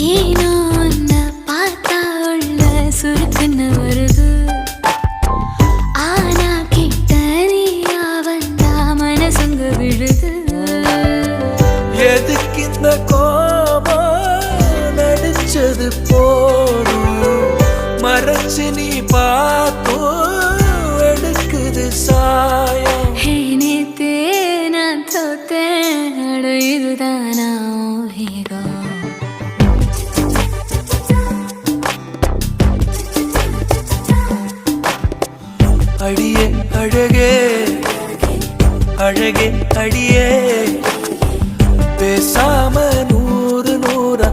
ஏனோ உன்னை பார்த்தா உள்ள சுருக்குன்னு வருது. ஆனா கிட்ட நீயா வந்தா மனசுங்க விழுது. எதுக்கு இந்த கோபம் நடிச்சது போதும், மறைச்சு நீ பார்த்தும் எடுக்குது சாயம். நேத்தே நான் தோத்தேன், அட இதுதானா ஈகோ. அடியே அழகே அழகே அடியே, பேசாம நூறு நூறா